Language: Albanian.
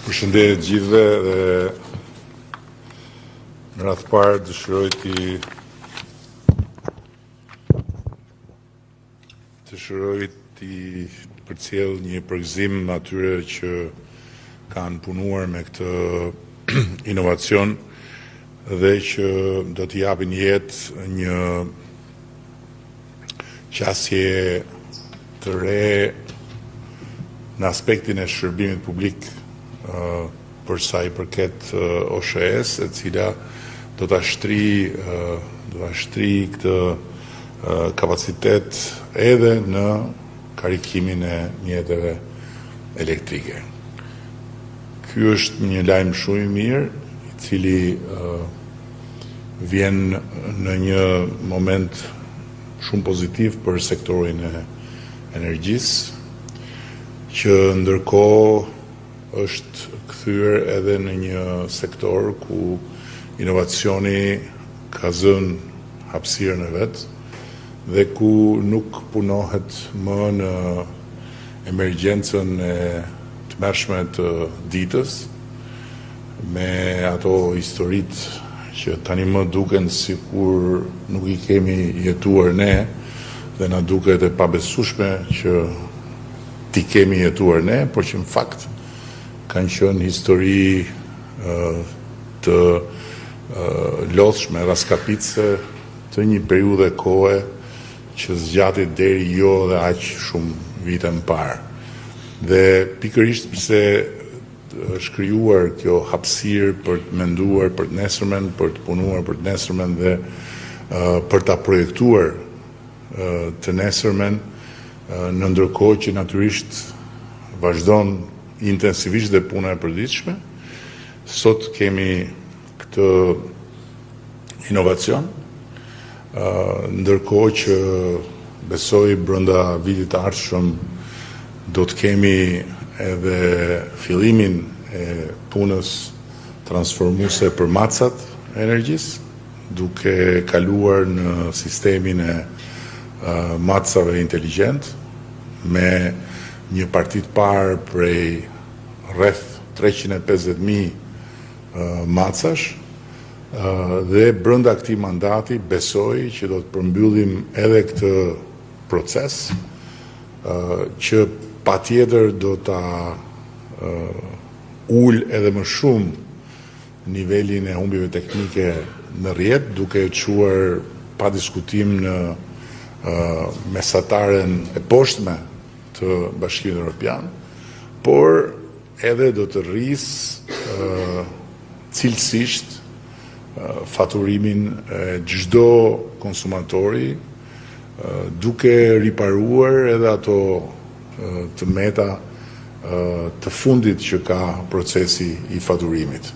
Përshëndetje gjithëve dhe në radhë parë dëshiroj të përcjell një përgëzim atyre që kanë punuar me këtë inovacion dhe që do t'i japin jetë një qasje të re në aspektin e shërbimit publik për sa i përket OSHE-s, e cila do ta shtri këtë kapacitet edhe në karikimin e mjeteve elektrike. Ky është një lajm shumë i mirë, i cili vjen në një moment shumë pozitiv për sektorin e energjisë, që ndërkohë është kthyer edhe në një sektor ku inovacioni ka zënë hapësirën e vet dhe ku nuk punohet më në emergjencën e tmerrshme të ditës, me ato historitë që tani më duken sikur nuk i kemi jetuar ne dhe na duket e pabesueshme që ti kemi jetuar ne, por që në fakt kanë qenë histori të lodhshme, raskapitse të një periudhe kohe që zgjati deri jo dhe aq shumë vite më parë. Dhe pikërisht pse është krijuar kjo hapësirë për të menduar për të nesërmen, për të punuar për të nesërmen dhe për ta projektuar të nesërmen, në ndërkohë që natyrisht vazhdon intensivisht dhe puna e përditshme. Sot kemi këtë inovacion, ndërkohë që besoj brenda vitit të ardhshëm do të kemi edhe fillimin e punës transformuese për macat e energjisë, duke kaluar në sistemin e macave inteligjent, me një parti të parë prej rreth 350.000 macash, dhe brenda këtij mandati besoj që do të përmbyllim edhe këtë proces, që patjetër do ta ul edhe më shumë nivelin e humbjeve teknike në rrjet, duke e çuar pa diskutim në mesataren e poshtme të Bashkimit Evropian, por edhe do të rrisë cilësisht faturimin e çdo konsumatori, duke riparuar edhe ato të meta të fundit që ka procesi i faturimit.